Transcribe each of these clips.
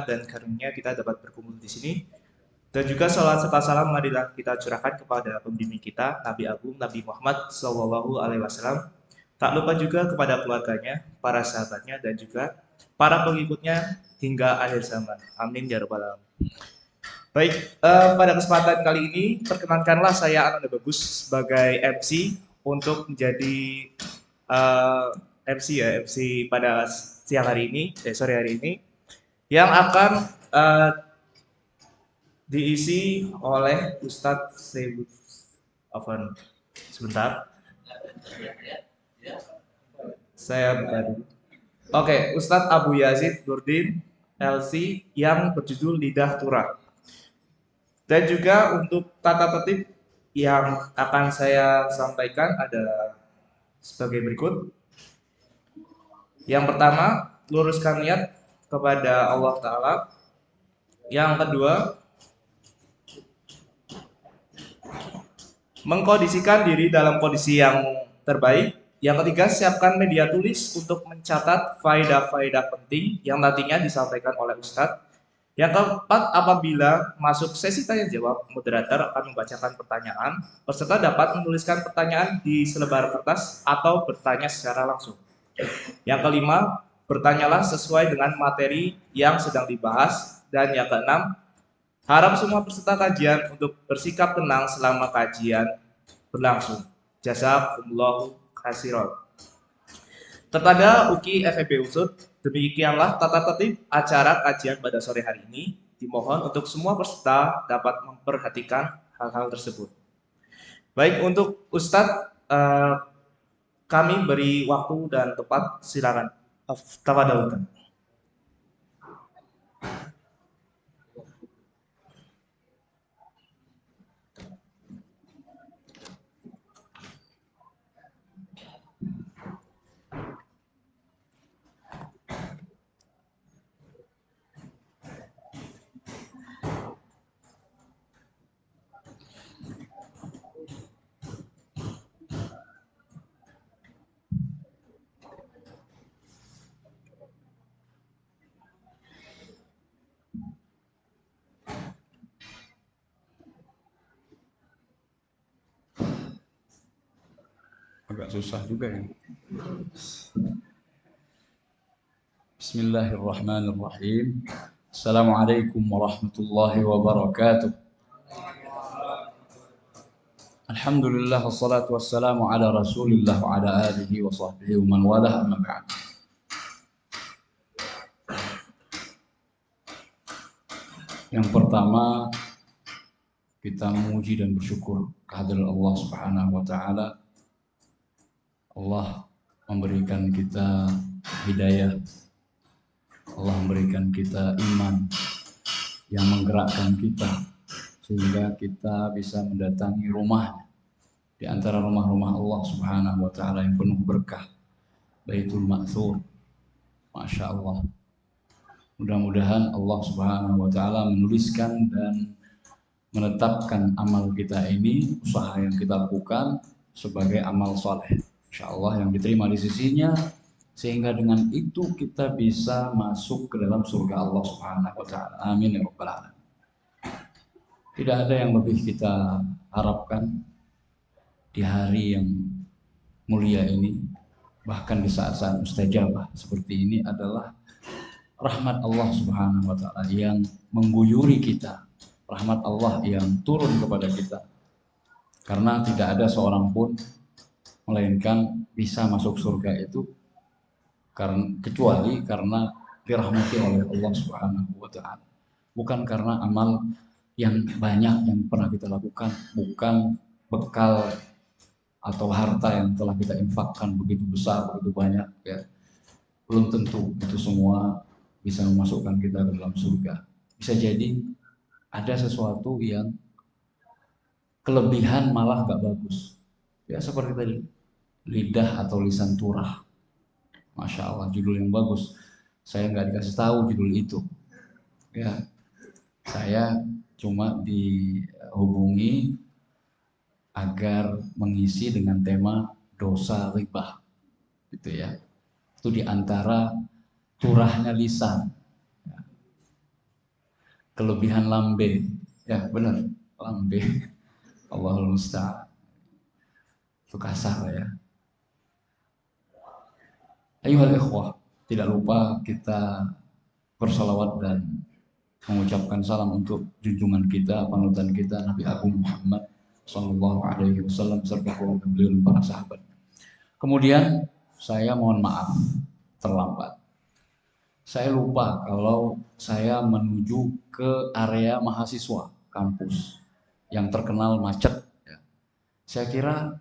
dan karunia kita dapat berkumpul di sini. Dan juga salawat serta salam marilah kita curahkan kepada pembimbing kita, Nabi Agung Nabi Muhammad SAW. Tak lupa juga kepada keluarganya, para sahabatnya, dan juga para pengikutnya hingga akhir zaman. Amin ya rabbal alamin. Baik, pada kesempatan kali ini perkenankanlah saya Ananda Bagus sebagai MC untuk menjadi MC pada sore hari ini yang akan diisi oleh Ustadz Sebut Afan. Sebentar, saya buka dulu. Oke, Ustadz Abu Yazid Nurdin LC yang berjudul Lidah Turah. Dan juga untuk tata tertib yang akan saya sampaikan ada sebagai berikut. Yang pertama, luruskan niat kepada Allah Ta'ala. Yang kedua, mengkondisikan diri dalam kondisi yang terbaik. Yang ketiga, siapkan media tulis untuk mencatat faedah-faedah penting yang nantinya disampaikan oleh Ustadz. Yang keempat, apabila masuk sesi tanya jawab, moderator akan membacakan pertanyaan. Peserta dapat menuliskan pertanyaan di selebar kertas atau bertanya secara langsung. Yang kelima, bertanyalah sesuai dengan materi yang sedang dibahas. Dan yang keenam, harap semua peserta kajian untuk bersikap tenang selama kajian berlangsung. Jazakumullahu khairan. Tertanda UKI FEB Unsud, demikianlah tata tertib acara kajian pada sore hari ini. Dimohon untuk semua peserta dapat memperhatikan hal-hal tersebut. Baik, untuk Ustadz, kami beri waktu dan tempat, silakan. Tafadhol. Agak susah juga ya. Bismillahirrahmanirrahim. Assalamualaikum warahmatullahi wabarakatuh. Alhamdulillah wassalatu wassalamu ala Rasulillah wa ala alihi wa sahbihi wa man walah, amma ba'd. Yang pertama, kita memuji dan bersyukur kehadirat Allah Subhanahu wa taala. Allah memberikan kita hidayah, Allah memberikan kita iman yang menggerakkan kita sehingga kita bisa mendatangi rumahnya di antara rumah-rumah Allah Subhanahu wa taala yang penuh berkah, Baitul Ma'thur. Masya Allah. Mudah-mudahan Allah Subhanahu wa taala menuliskan dan menetapkan amal kita ini, usaha yang kita lakukan sebagai amal soleh, insyaallah yang diterima di sisinya, sehingga dengan itu kita bisa masuk ke dalam surga Allah Subhanahu wa taala. Amin ya rabbal alamin. Tidak ada yang lebih kita harapkan di hari yang mulia ini, bahkan di saat-saat mustajabah seperti ini, adalah rahmat Allah Subhanahu wa taala yang mengguyuri kita, rahmat Allah yang turun kepada kita. Karena tidak ada seorang pun melainkan bisa masuk surga itu kecuali karena dirahmati oleh Allah Subhanahu wa taala. Bukan karena amal yang banyak yang pernah kita lakukan, bukan bekal atau harta yang telah kita infakkan begitu besar, begitu banyak ya. Belum tentu itu semua bisa memasukkan kita ke dalam surga. Bisa jadi ada sesuatu yang kelebihan malah gak bagus. Ya seperti tadi, lidah atau lisan turah. Masya Allah, judul yang bagus. Saya nggak dikasih tahu judul itu. Ya, saya cuma dihubungi agar mengisi dengan tema dosa ribah, gitu ya. Itu diantara turahnya lisan. kelebihan lambe. Ya benar, lambe. Allahul musta'an. Itu kasar ya. Ayuhal ikhwah, tidak lupa kita bersalawat dan mengucapkan salam untuk junjungan kita, panutan kita Nabi Agung Muhammad Sallallahu Alaihi Wasallam serta keluarga beliau dan para sahabat. Kemudian saya mohon maaf terlambat. Saya lupa kalau saya menuju ke area mahasiswa kampus yang terkenal macet. Saya kira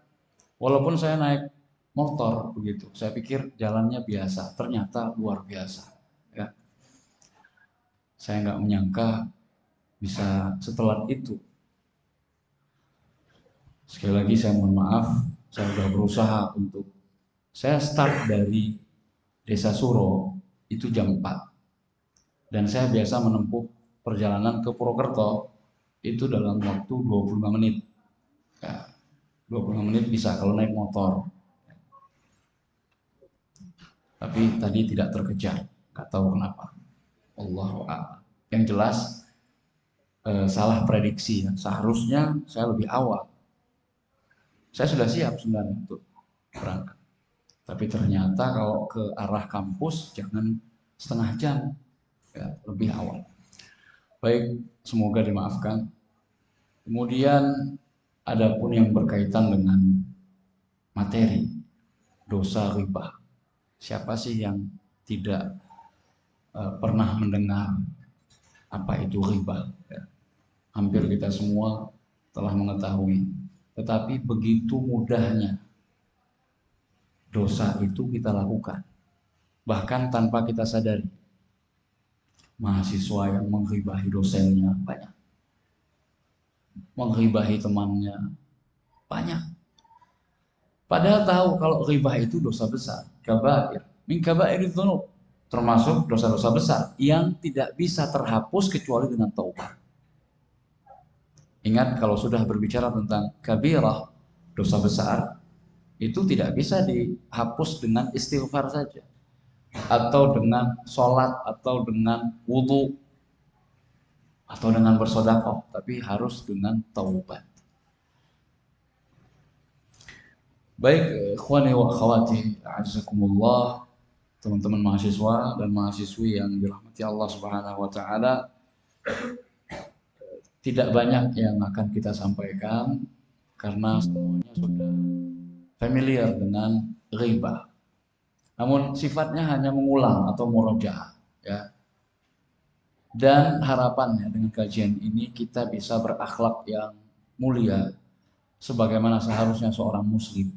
walaupun saya naik motor begitu, saya pikir jalannya biasa, ternyata luar biasa. Ya. Saya nggak menyangka bisa setelah itu. Sekali lagi saya mohon maaf, saya sudah berusaha untuk saya start dari Desa Suro itu jam 4 dan saya biasa menempuh perjalanan ke Purwokerto itu dalam waktu 25 menit. Ya, 25 menit bisa kalau naik motor. Tapi tadi tidak terkejar, nggak tahu kenapa. Allahu a'lam. Yang jelas salah prediksi ya. Seharusnya saya lebih awal. Saya sudah siap sebenarnya untuk berangkat. Tapi ternyata kalau ke arah kampus jangan setengah jam, ya, lebih awal. Baik, semoga dimaafkan. Kemudian adapun yang berkaitan dengan materi dosa ghibah. Siapa sih yang tidak pernah mendengar apa itu ghibah? Ya. Hampir kita semua telah mengetahui. Tetapi begitu mudahnya dosa itu kita lakukan, bahkan tanpa kita sadari. Mahasiswa yang menghibahi dosennya banyak, menghibahi temannya banyak, padahal tahu kalau ghibah itu dosa besar, kabair min kabairudz dzunub, termasuk dosa-dosa besar yang tidak bisa terhapus kecuali dengan taubat. Ingat, kalau sudah berbicara tentang kabirah, dosa besar, itu tidak bisa dihapus dengan istighfar saja, atau dengan sholat, atau dengan wudhu, atau dengan bersedekah, tapi harus dengan taubat. Baik, ikhwani wa akhwati, a'azzakumullah, teman-teman mahasiswa dan mahasiswi yang dirahmati Allah Subhanahu wa taala, tidak banyak yang akan kita sampaikan karena semuanya sudah familiar dengan ghibah. Namun sifatnya hanya mengulang atau murojaah, ya. Dan harapannya dengan kajian ini kita bisa berakhlak yang mulia sebagaimana seharusnya seorang muslim.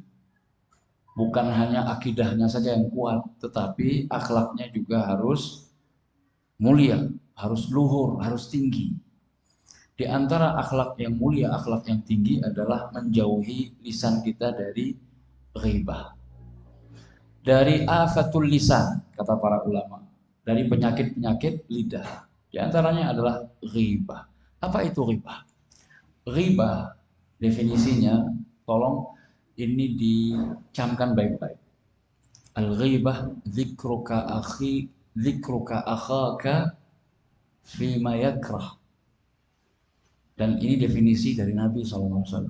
Bukan hanya akidahnya saja yang kuat, tetapi akhlaknya juga harus mulia, harus luhur, harus tinggi. Di antara akhlak yang mulia, akhlak yang tinggi adalah menjauhi lisan kita dari ghibah. Dari afatul lisan, kata para ulama, dari penyakit-penyakit lidah. Di antaranya adalah ghibah. Apa itu ghibah? Ghibah definisinya, tolong ini dicamkan baik-baik. Al-ghibah dzikruka akhaka fima yakrah. Dan ini definisi dari Nabi SAW.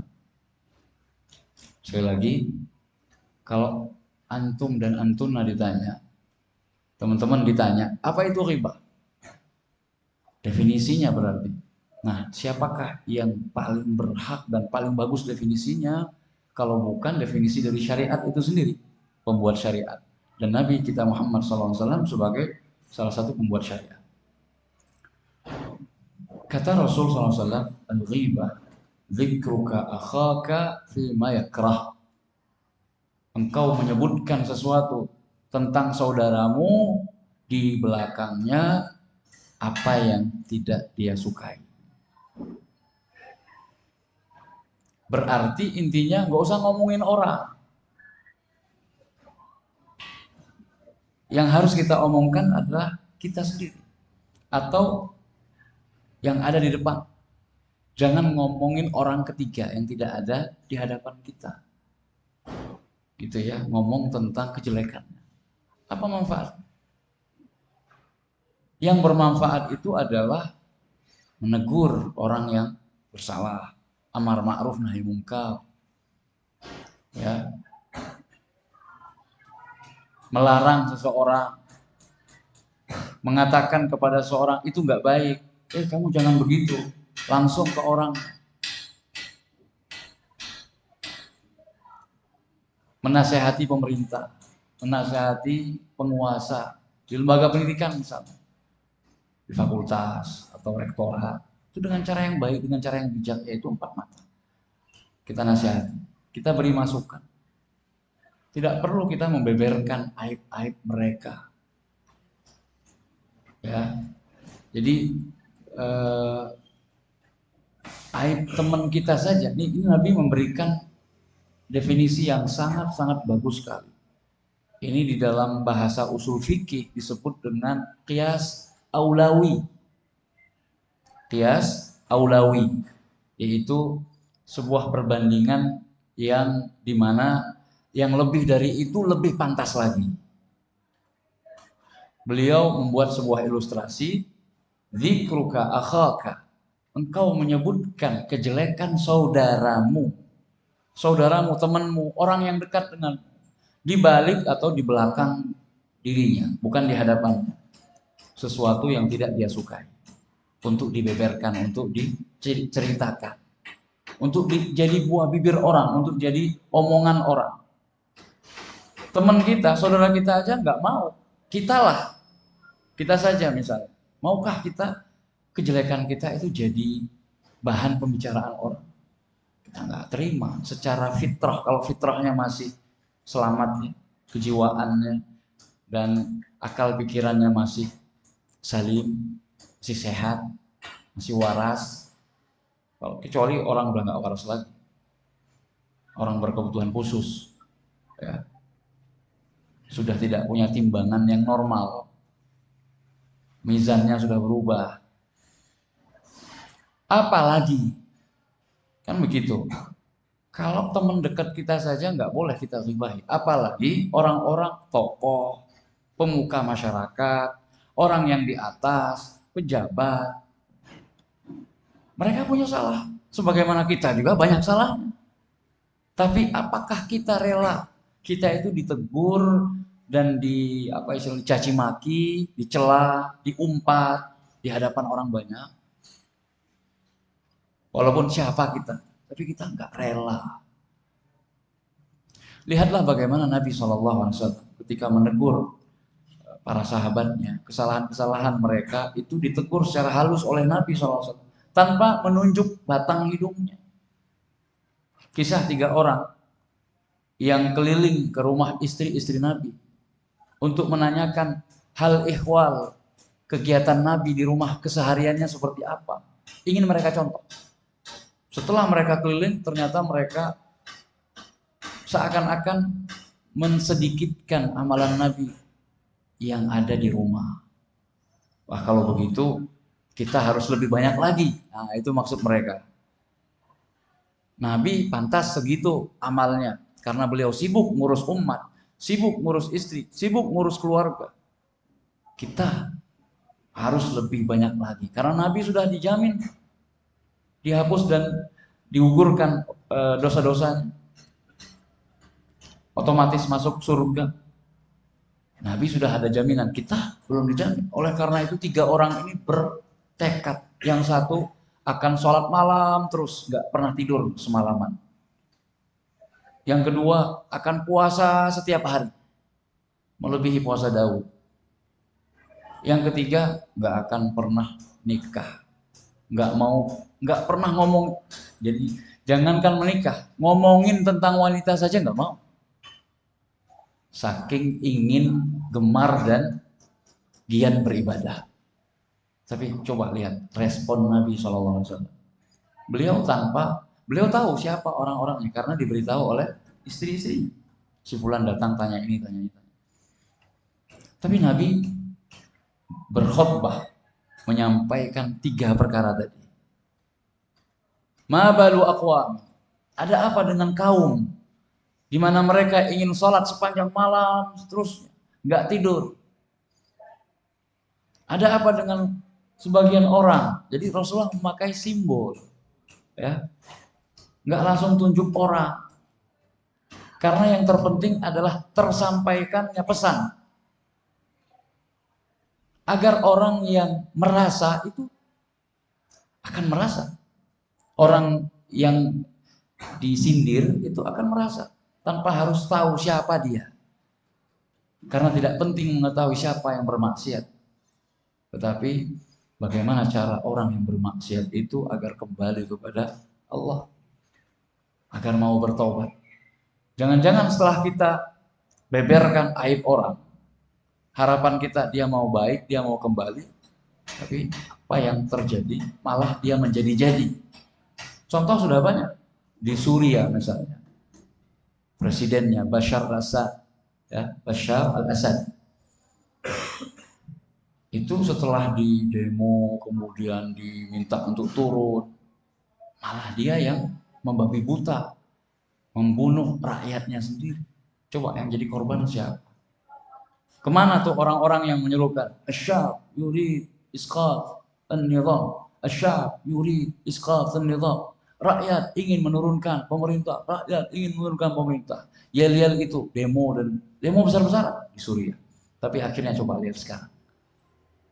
Sekali lagi, kalau antum dan antuna ditanya, teman-teman ditanya, apa itu ghibah? Definisinya berarti. Nah, siapakah yang paling berhak dan paling bagus definisinya kalau bukan definisi dari syariat itu sendiri, pembuat syariat. Dan Nabi kita Muhammad SAW sebagai salah satu pembuat syariat. Kata Rasul SAW, al-ghibah dzikruka akhaka fima yakrah. Engkau menyebutkan sesuatu tentang saudaramu di belakangnya apa yang tidak dia sukai. Berarti intinya nggak usah ngomongin orang. Yang harus kita omongkan adalah kita sendiri atau yang ada di depan. Jangan ngomongin orang ketiga yang tidak ada di hadapan kita. Gitu ya, ngomong tentang kejelekannya. Apa manfaat? Yang bermanfaat itu adalah menegur orang yang bersalah, amar ma'ruf nahi mungkar, ya, melarang seseorang, mengatakan kepada seorang itu nggak baik, kamu jangan begitu, langsung ke orang, menasehati pemerintah, menasehati penguasa di lembaga pendidikan misalnya, di fakultas atau rektorat, itu dengan cara yang baik, dengan cara yang bijak, yaitu empat mata. Kita nasihati, kita beri masukan. Tidak perlu kita membeberkan aib-aib mereka. Ya, jadi aib teman kita saja. Ini Nabi memberikan definisi yang sangat-sangat bagus sekali. Ini di dalam bahasa usul fikih disebut dengan qiyas aulawi. Qiyas aulawi, yaitu sebuah perbandingan yang dimana yang lebih dari itu lebih pantas lagi. Beliau membuat sebuah ilustrasi, dzikruka akhaka, engkau menyebutkan kejelekan saudaramu, temanmu, orang yang dekat denganmu, di balik atau di belakang dirinya, bukan di hadapannya. Sesuatu yang tidak dia sukai, untuk dibeberkan, untuk diceritakan, untuk jadi buah bibir orang, untuk jadi omongan orang. Teman kita, saudara kita aja nggak mau, kita saja misalnya, maukah kita kejelekan kita itu jadi bahan pembicaraan orang? Kita nggak terima secara fitrah. Kalau fitrahnya masih selamat ya, kejiwaannya dan akal pikirannya masih salim, masih sehat, masih waras. Kalau kecuali orang udah nggak waras lagi, orang berkebutuhan khusus, ya, sudah tidak punya timbangan yang normal, mizannya sudah berubah. Apalagi kan begitu. Kalau teman dekat kita saja nggak boleh kita ghibahi, apalagi orang-orang tokoh, pemuka masyarakat, orang yang di atas, pejabat. Mereka punya salah, sebagaimana kita juga banyak salahnya. Tapi apakah kita rela kita itu ditegur dan dicaci maki, dicela, diumpat di hadapan orang banyak? Walaupun siapa kita, tapi kita nggak rela. Lihatlah bagaimana Nabi SAW ketika menegur para sahabatnya, kesalahan-kesalahan mereka itu ditegur secara halus oleh Nabi SAW tanpa menunjuk batang hidungnya. Kisah 3 orang yang keliling ke rumah istri-istri Nabi untuk menanyakan hal ihwal, kegiatan Nabi di rumah kesehariannya seperti apa. Ingin mereka contoh. Setelah mereka keliling, ternyata mereka seakan-akan mensedikitkan amalan Nabi yang ada di rumah. Wah, kalau begitu kita harus lebih banyak lagi. Nah, itu maksud mereka. Nabi pantas segitu amalnya karena beliau sibuk ngurus umat, sibuk ngurus istri, sibuk ngurus keluarga. Kita harus lebih banyak lagi karena Nabi sudah dijamin dihapus dan digugurkan dosa-dosanya, otomatis masuk surga. Nabi sudah ada jaminan, kita belum dijamin. Oleh karena itu 3 orang ini bertekad, yang satu akan sholat malam terus, nggak pernah tidur semalaman. Yang kedua akan puasa setiap hari, melebihi puasa Daud. Yang ketiga nggak akan pernah nikah, nggak pernah ngomong. Jadi jangankan menikah, ngomongin tentang wanita saja nggak mau. Saking ingin, gemar dan giat beribadah. Tapi coba lihat respon Nabi SAW. Beliau tahu siapa orang-orangnya karena diberitahu oleh istri-istri. Si fulan datang tanya ini, tanya itu. Tapi Nabi berkhutbah menyampaikan 3 perkara tadi. Ma balu aqwam, ada apa dengan kaum di mana mereka ingin sholat sepanjang malam seterusnya, nggak tidur? Ada apa dengan sebagian orang. Jadi Rasulullah memakai simbol, ya, nggak langsung tunjuk orang. Karena yang terpenting adalah tersampaikannya pesan. Agar orang yang merasa itu akan merasa. Orang yang disindir itu akan merasa tanpa harus tahu siapa dia. Karena tidak penting mengetahui siapa yang bermaksiat. Tetapi bagaimana cara orang yang bermaksiat itu agar kembali kepada Allah, agar mau bertobat. Jangan-jangan setelah kita beberkan aib orang, harapan kita dia mau baik, dia mau kembali, tapi apa yang terjadi malah dia menjadi-jadi. Contoh sudah banyak di Suriah misalnya, presidennya Bashar al-Assad, ya, Bashar al-Assad itu setelah di demo kemudian diminta untuk turun, malah dia yang membabi buta, membunuh rakyatnya sendiri. Coba yang jadi korban siapa? Kemana tuh orang-orang yang menyerukan asyab yurid isqat an-nizam, asyab yurid isqat an-nizam, rakyat ingin menurunkan pemerintah, rakyat ingin menurunkan pemerintah. Yel-yel itu demo, dan demo besar-besaran di Suriah. Tapi akhirnya coba lihat sekarang,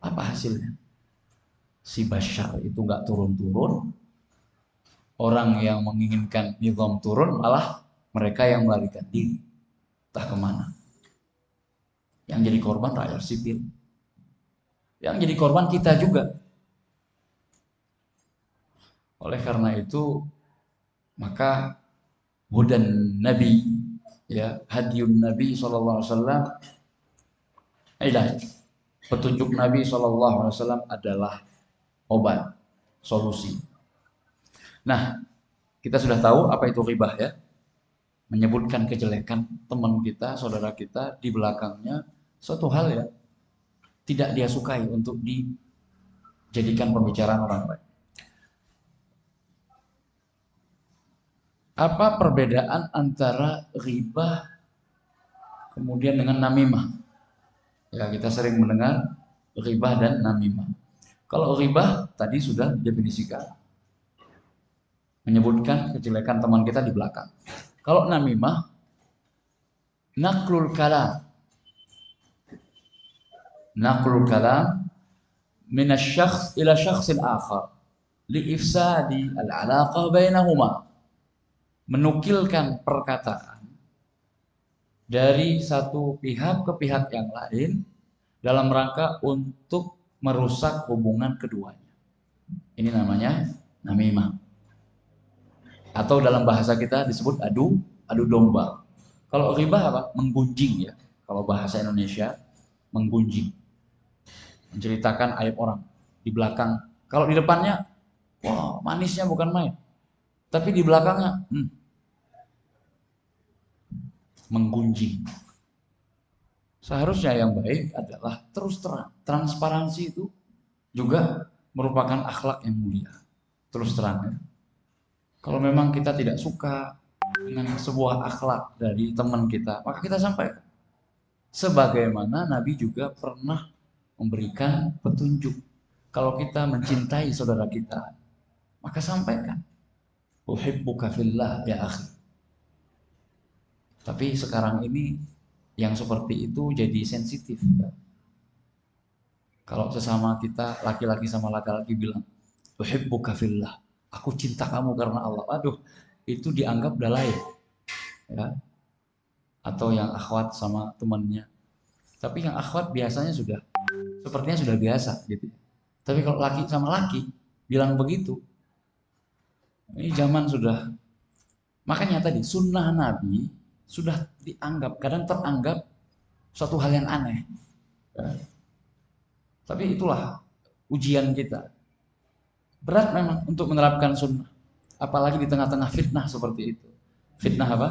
apa hasilnya? Si Bashar itu nggak turun-turun, orang yang menginginkan nizam turun malah mereka yang melarikan diri, entah kemana. Yang jadi korban rakyat sipil, yang jadi korban kita juga. Oleh karena itu, maka hudan Nabi, ya, hadiun Nabi SAW, petunjuk Nabi SAW adalah obat, solusi. Nah, kita sudah tahu apa itu ghibah, ya, menyebutkan kejelekan teman kita, saudara kita di belakangnya, suatu hal ya tidak dia sukai untuk dijadikan pembicaraan orang lain. Apa perbedaan antara ghibah kemudian dengan namimah? Ya, kita sering mendengar ghibah dan namimah. Kalau ghibah tadi sudah didefinisikan, menyebutkan kejelekan teman kita di belakang. Kalau namimah, naqlul kalam min asy-syakhs ila syakhsin akhar li ifsadi al-'alaqah bainahuma. Menukilkan perkataan dari satu pihak ke pihak yang lain dalam rangka untuk merusak hubungan keduanya. Ini namanya namimah. Atau dalam bahasa kita disebut adu domba. Kalau ghibah apa? Menggunjing, ya. Kalau bahasa Indonesia, menggunjing. Menceritakan aib orang di belakang. Kalau di depannya, wah, manisnya bukan main. Tapi di belakangnya, menggunjing. Seharusnya yang baik adalah terus terang. Transparansi itu juga merupakan akhlak yang mulia. Terus terang, ya. Kalau memang kita tidak suka dengan sebuah akhlak dari teman kita, maka kita sampaikan. Sebagaimana Nabi juga pernah memberikan petunjuk. Kalau kita mencintai saudara kita, maka sampaikan. Uhibbuka fillah ya akhi. Tapi sekarang ini yang seperti itu jadi sensitif, ya. Kalau sesama kita, laki-laki sama laki-laki bilang uhibbuka fillah, aku cinta kamu karena Allah, aduh, itu dianggap udah lain, ya. Atau yang akhwat sama temannya, tapi yang akhwat biasanya sepertinya sudah biasa gitu. Tapi kalau laki sama laki bilang begitu, ini zaman sudah, makanya tadi sunnah Nabi sudah dianggap, kadang teranggap suatu hal yang aneh, ya. Tapi itulah ujian kita. Berat memang untuk menerapkan sunnah, apalagi di tengah-tengah fitnah seperti itu. Fitnah apa?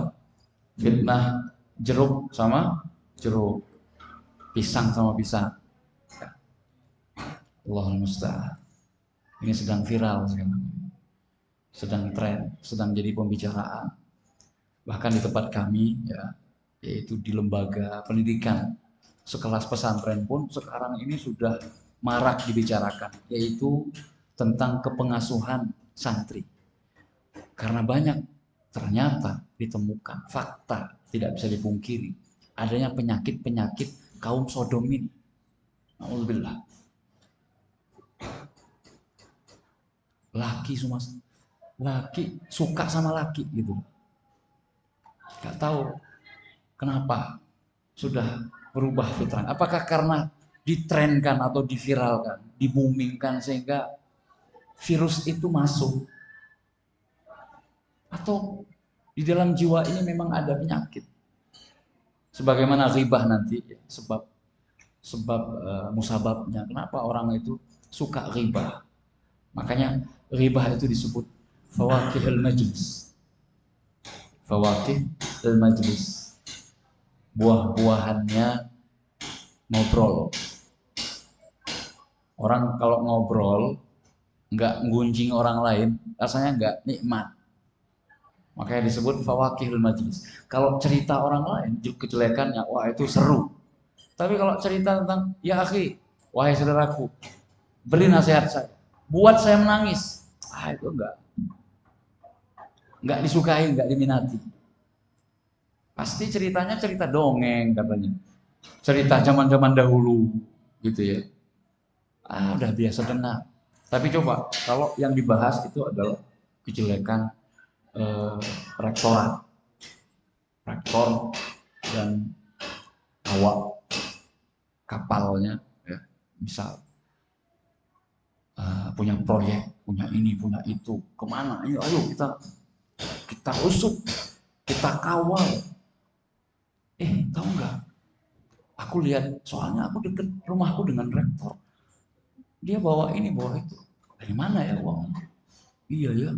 Fitnah jeruk sama jeruk, pisang sama pisang. Allahul musta'an. Ini sedang viral sekarang, sedang tren, sedang jadi pembicaraan. Bahkan di tempat kami, ya, yaitu di lembaga pendidikan sekelas pesantren pun sekarang ini sudah marak dibicarakan, yaitu tentang kepengasuhan santri. Karena banyak ternyata ditemukan fakta tidak bisa dipungkiri adanya penyakit-penyakit kaum Sodom ini. Alhamdulillah. Laki suka sama laki gitu. Gak tahu kenapa sudah berubah fitrah. Apakah karena ditrenkan atau diviralkan, dibumingkan sehingga virus itu masuk, atau di dalam jiwa ini memang ada penyakit. Sebagaimana ghibah nanti, sebab musababnya kenapa orang itu suka ghibah. Makanya ghibah itu disebut fawakihul majlis. Fawakih dan majlis, buah-buahannya ngobrol. Orang kalau ngobrol nggak ngunjing orang lain, rasanya nggak nikmat. Makanya disebut fawakihul majlis. Kalau cerita orang lain kejelekannya, wah itu seru. Tapi kalau cerita tentang ya akhi, wahai saudaraku, beri nasihat saya, buat saya menangis, itu nggak disukai, nggak diminati. Pasti ceritanya cerita dongeng katanya, cerita zaman-zaman dahulu gitu ya. Udah biasa dengar. Tapi coba kalau yang dibahas itu adalah kejelekan rektor dan awak kapalnya, ya, misal punya proyek, punya ini, punya itu, kemana? Ayo kita usut, kita kawal. Tahu nggak? Aku lihat, soalnya aku deket rumahku dengan rektor. Dia bawa ini, bawa itu. Dari mana ya uang? Iya ya.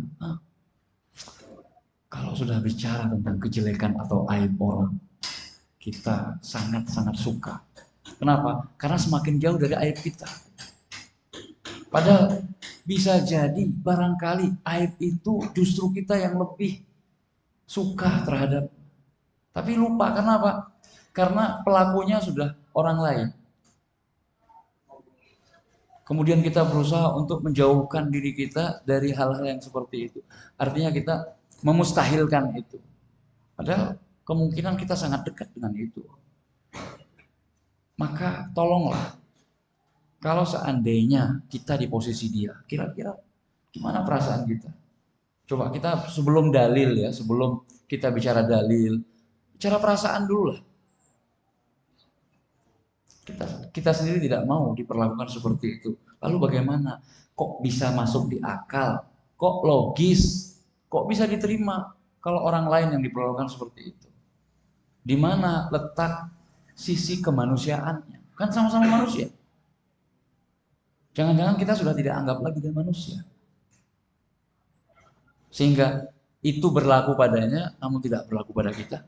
Kalau sudah bicara tentang kejelekan atau aib orang, kita sangat-sangat suka. Kenapa? Karena semakin jauh dari aib kita. Padahal bisa jadi barangkali aib itu justru kita yang lebih suka terhadap. Tapi lupa, kenapa? Karena pelakunya sudah orang lain. Kemudian kita berusaha untuk menjauhkan diri kita dari hal-hal yang seperti itu. Artinya kita memustahilkan itu. Padahal kemungkinan kita sangat dekat dengan itu. Maka tolonglah, kalau seandainya kita di posisi dia, kira-kira gimana perasaan kita? Coba kita sebelum dalil ya, sebelum kita bicara dalil, bicara perasaan dulu lah. Kita sendiri tidak mau diperlakukan seperti itu. Lalu bagaimana? Kok bisa masuk di akal? Kok logis? Kok bisa diterima kalau orang lain yang diperlakukan seperti itu? Di mana letak sisi kemanusiaannya? Kan sama-sama manusia. Jangan-jangan kita sudah tidak anggap lagi dia manusia. Sehingga itu berlaku padanya, namun tidak berlaku pada kita.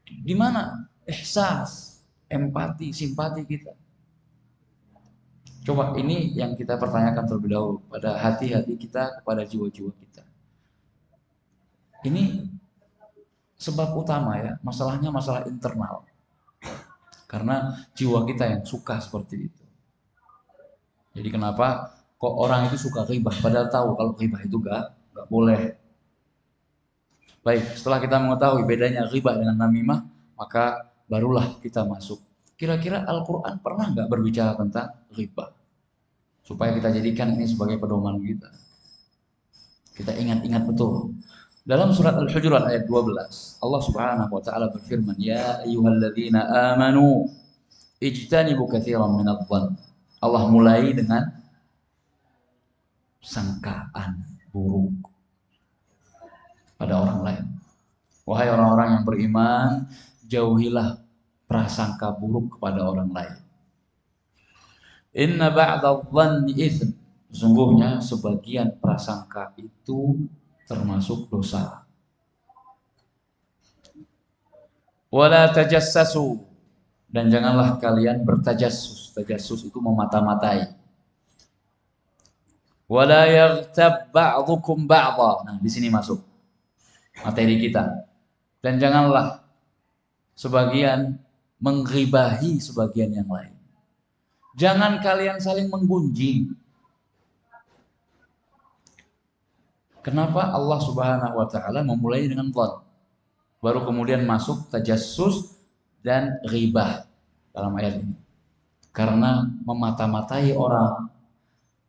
Di mana ihsas, empati, simpati kita? Coba ini yang kita pertanyakan terlebih dahulu pada hati-hati kita, kepada jiwa-jiwa kita. Ini sebab utama ya, masalahnya masalah internal. Karena jiwa kita yang suka seperti itu. Jadi kenapa kok orang itu suka ghibah padahal tahu kalau ghibah itu gak boleh. Baik, setelah kita mengetahui bedanya ghibah dengan namimah, maka barulah kita masuk. Kira-kira Al-Quran pernah nggak berbicara tentang ghibah? Supaya kita jadikan ini sebagai pedoman kita. Kita ingat-ingat betul. Dalam surat Al-Hujurat ayat 12, Allah Subhanahu wa taala berfirman, "Ya ayyuhalladzina amanu ijtanibu katsiran minadh-dhann." Allah mulai dengan sangkaan buruk pada orang lain. Wahai orang-orang yang beriman, jauhilah prasangka buruk kepada orang lain. Inna ba'dadh-dhanni itsm. Sesungguhnya sebagian prasangka itu termasuk dosa. Wala tajassasu, dan janganlah kalian bertajassus. Tajassus itu memata-matai. Wala yaghtab ba'dukum ba'dha. Nah, di sini masuk materi kita. Dan janganlah sebagian mengghibahi sebagian yang lain. Jangan kalian saling menggunjing. Kenapa Allah Subhanahu wa taala memulai dengan dhon? Baru kemudian masuk tajassus dan ghibah dalam ayat ini. Karena memata-matai orang,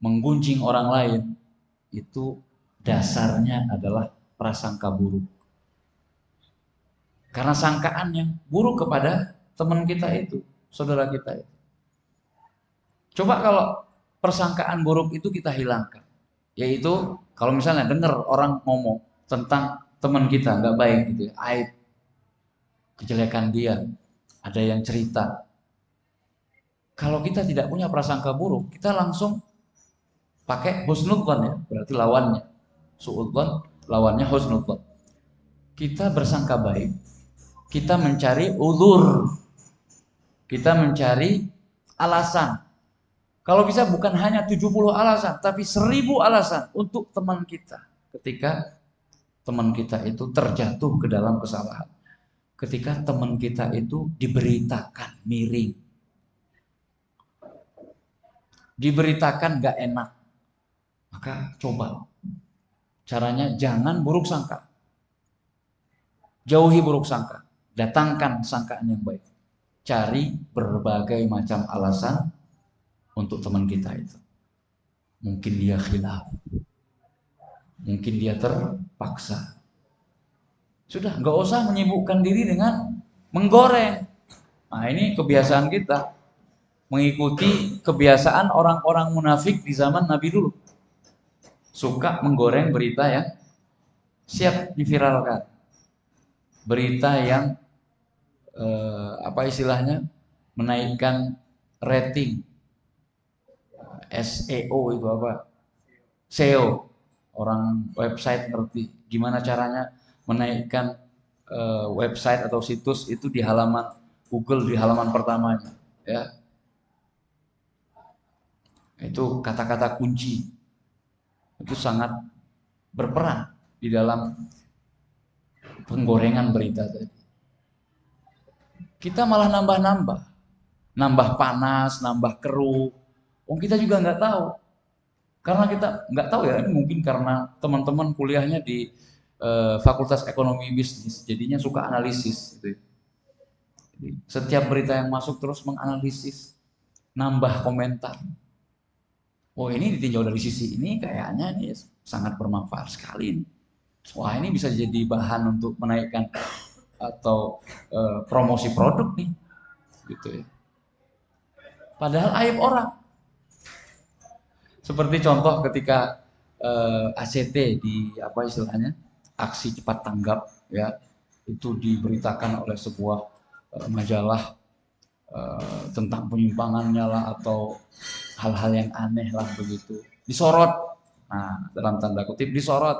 menggunjing orang lain, itu dasarnya adalah prasangka buruk. Karena sangkaan yang buruk kepada teman kita itu, saudara kita itu. Coba kalau persangkaan buruk itu kita hilangkan. Yaitu kalau misalnya dengar orang ngomong tentang teman kita nggak baik gitu ya, aib, kejelekan dia, ada yang cerita. Kalau kita tidak punya prasangka buruk, kita langsung pakai husnudzon ya, berarti lawannya. Suudzon lawannya husnudzon. Kita bersangka baik, kita mencari uzur, kita mencari alasan. Kalau bisa bukan hanya 70 alasan, tapi 1000 alasan untuk teman kita. Ketika teman kita itu terjatuh ke dalam kesalahan. Ketika teman kita itu diberitakan miring. Diberitakan gak enak. Maka coba. Caranya jangan buruk sangka. Jauhi buruk sangka. Datangkan sangkaan yang baik. Cari berbagai macam alasan untuk teman kita itu. Mungkin dia khilaf. Mungkin dia terpaksa. Sudah, nggak usah menyibukkan diri dengan menggoreng. Nah, ini kebiasaan kita. Mengikuti kebiasaan orang-orang munafik di zaman Nabi dulu. Suka menggoreng berita yang siap diviralkan. Berita yang apa istilahnya? Menaikkan rating. SEO itu apa? SEO. Orang website ngerti gimana caranya menaikkan website atau situs itu di halaman Google, di halaman pertamanya, ya. Itu kata-kata kunci. Itu sangat berperan di dalam penggorengan berita tadi. Kita malah nambah-nambah, nambah panas, nambah keruh. Kita juga nggak tahu. Karena kita nggak tahu ya, ini mungkin karena teman-teman kuliahnya di Fakultas Ekonomi Bisnis, jadinya suka analisis. Gitu. Jadi, setiap berita yang masuk terus menganalisis, nambah komentar. Oh ini ditinjau dari sisi ini kayaknya ini sangat bermanfaat sekali. Wah ini bisa jadi bahan untuk menaikkan atau promosi produk nih, gitu ya. Padahal aib orang. Seperti contoh ketika ACT di apa istilahnya aksi cepat tanggap ya, itu diberitakan oleh sebuah majalah tentang penyimpangannya lah atau hal-hal yang aneh lah begitu, disorot. Nah dalam tanda kutip disorot.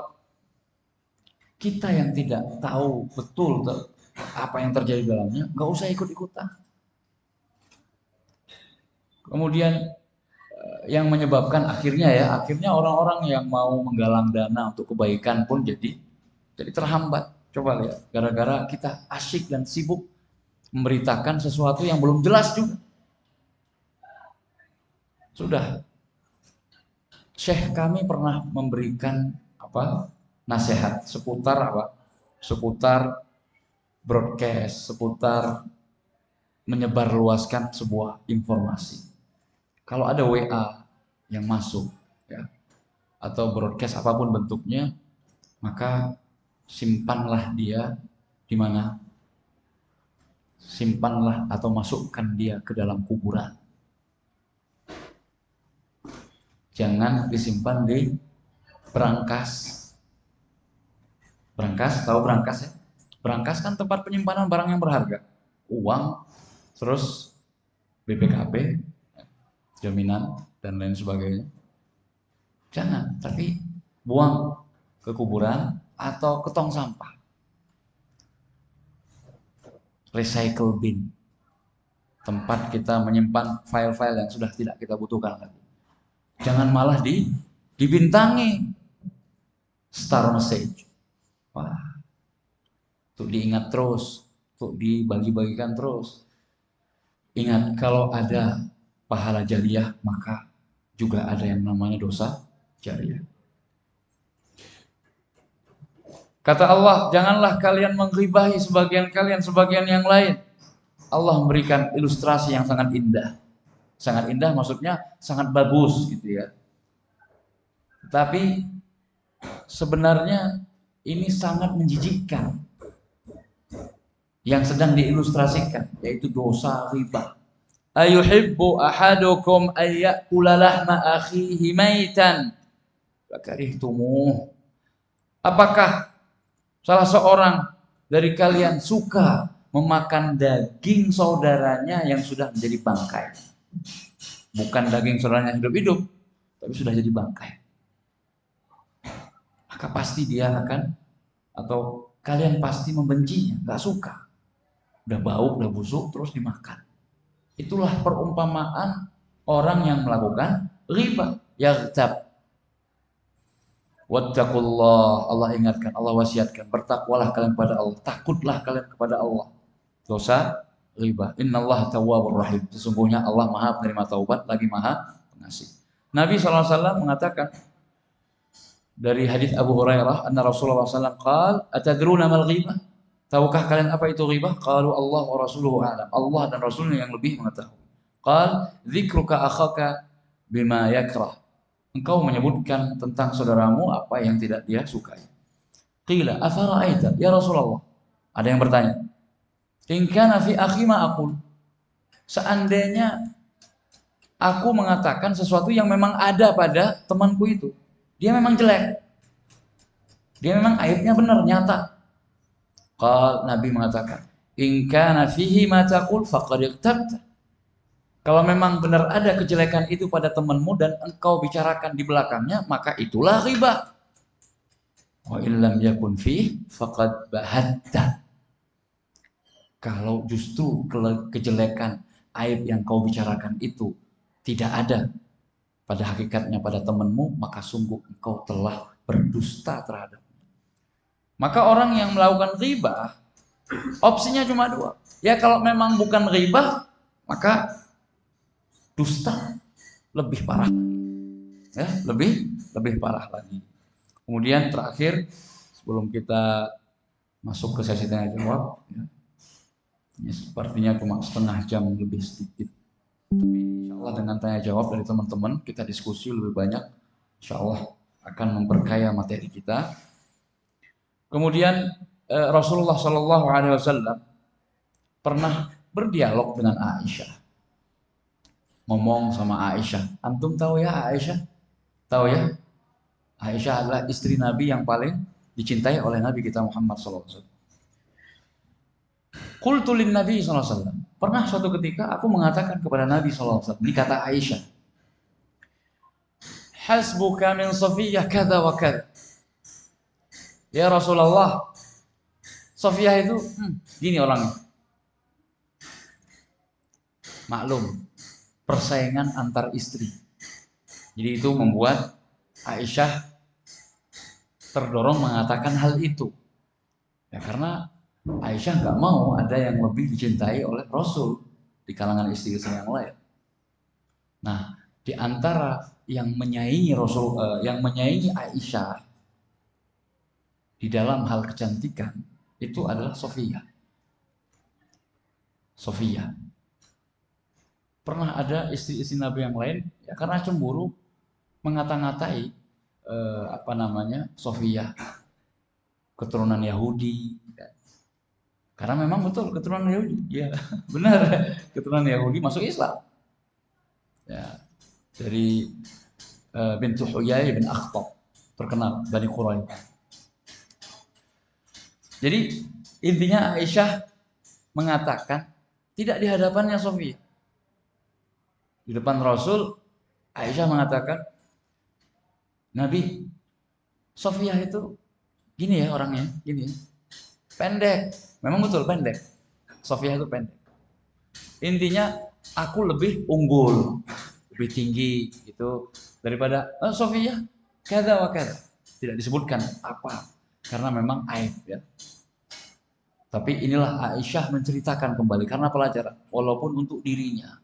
Kita yang tidak tahu betul apa yang terjadi dalamnya nggak usah ikut-ikutan. Kemudian yang menyebabkan akhirnya orang-orang yang mau menggalang dana untuk kebaikan pun jadi terhambat. Coba lihat, gara-gara kita asyik dan sibuk memberitakan sesuatu yang belum jelas juga. Sudah, Syekh kami pernah memberikan nasihat seputar seputar broadcast, seputar menyebarluaskan sebuah informasi. Kalau ada WA yang masuk ya, atau broadcast apapun bentuknya, maka simpanlah dia di mana? Simpanlah atau masukkan dia ke dalam kuburan. Jangan disimpan di berangkas. Berangkas, tahu berangkas ya? Berangkas kan tempat penyimpanan barang yang berharga. Uang, terus BPKB, jaminan, dan lain sebagainya. Jangan, tapi buang ke kuburan atau ke tong sampah. Recycle bin, tempat kita menyimpan file-file yang sudah tidak kita butuhkan lagi. Jangan malah dibintangi star message. Wah, untuk diingat terus, untuk dibagi-bagikan terus. Ingat, kalau ada pahala jariyah, maka juga ada yang namanya dosa jariyah. Kata Allah, janganlah kalian mengghibahi sebagian kalian sebagian yang lain. Allah memberikan ilustrasi yang sangat indah. Sangat indah maksudnya sangat bagus gitu ya. Tapi sebenarnya ini sangat menjijikkan yang sedang diilustrasikan, yaitu dosa riba. Ayuhibbu ahadukum ayyakula lahma akhihi maitan fakarihtumuh. Apakah salah seorang dari kalian suka memakan daging saudaranya yang sudah menjadi bangkai? Bukan daging saudaranya hidup-hidup, tapi sudah jadi bangkai. Maka pasti dia akan, atau kalian pasti membencinya, gak suka. Udah bau, udah busuk, terus dimakan. Itulah perumpamaan orang yang melakukan riba. Yaghtab. Wattaqullah, Allah ingatkan, Allah wasiatkan, bertakwalah kalian kepada Allah, takutlah kalian kepada Allah. Dosa riba. Innallaha tawwabur rahim. Sesungguhnya Allah Maha penerima taubat lagi Maha pengasih. Nabi SAW mengatakan dari hadis Abu Hurairah, anna Rasulullah SAW qala, atadruna mal ghibah? Tahukah kalian apa itu ghibah? Qalu Allah wa rasuluhu a'lam. Allah dan Rasulnya yang lebih mengetahui. Qal, dzikruka akhaka bima yakrah. Engkau menyebutkan tentang saudaramu apa yang tidak dia sukai. Qila afara'aita ya Rasulullah. Ada yang bertanya, in kana fi akhi ma aqul. Seandainya aku mengatakan sesuatu yang memang ada pada temanku itu, dia memang jelek, dia memang aibnya benar, nyata. Qal, Nabi mengatakan, in kana fihi ma taqul faqad iqtabta. Kalau memang benar ada kejelekan itu pada temanmu dan engkau bicarakan di belakangnya, maka itulah riba. Wa illam yakun fihi faqad bahatta. Kalau justru kejelekan, aib yang kau bicarakan itu tidak ada pada hakikatnya pada temanmu, maka sungguh engkau telah berdusta terhadap. Maka orang yang melakukan riba, opsinya cuma dua. Ya kalau memang bukan riba, maka dusta lebih parah. Ya, lebih parah lagi. Kemudian terakhir, sebelum kita masuk ke sesi tanya jawab, ya, ini sepertinya cuma setengah jam lebih sedikit. Tapi insya Allah dengan tanya jawab dari teman-teman, kita diskusi lebih banyak, insya Allah akan memperkaya materi kita. Kemudian Rasulullah SAW pernah berdialog dengan Aisyah, ngomong sama Aisyah. Antum tahu ya Aisyah? Tahu ya? Aisyah adalah istri Nabi yang paling dicintai oleh Nabi kita Muhammad SAW. Qultu lin Nabi SAW. Pernah suatu ketika aku mengatakan kepada Nabi SAW, ini kata Aisyah, hasbuka min Safiyah kada wa kada. Ya Rasulullah, Safiyah itu gini orangnya. Maklum, persaingan antar istri. Jadi itu membuat Aisyah terdorong mengatakan hal itu. Ya karena Aisyah nggak mau ada yang lebih dicintai oleh Rasul di kalangan istri-istri yang lain. Nah, di antara yang menyaingi Rasul, yang menyaingi Aisyah di dalam hal kecantikan itu adalah Safiyah. Safiyah. Pernah ada istri-istri Nabi yang lain ya karena cemburu mengata-ngatai Safiyah, keturunan Yahudi. Karena memang betul keturunan Yahudi, ya benar, keturunan Yahudi masuk Islam. Ya, dari bintu Huyai bin Akhtab, terkenal Bani Quraidah. Jadi intinya Aisyah mengatakan tidak di hadapannya Safiyah. Di depan Rasul, Aisyah mengatakan, Nabi, Safiyah itu gini ya orangnya, gini ya. Pendek. Memang betul pendek. Safiyah itu pendek. Intinya aku lebih unggul, lebih tinggi gitu daripada Safiyah kada wa kada. Tidak disebutkan apa karena memang aib ya. Tapi inilah Aisyah menceritakan kembali karena pelajaran walaupun untuk dirinya.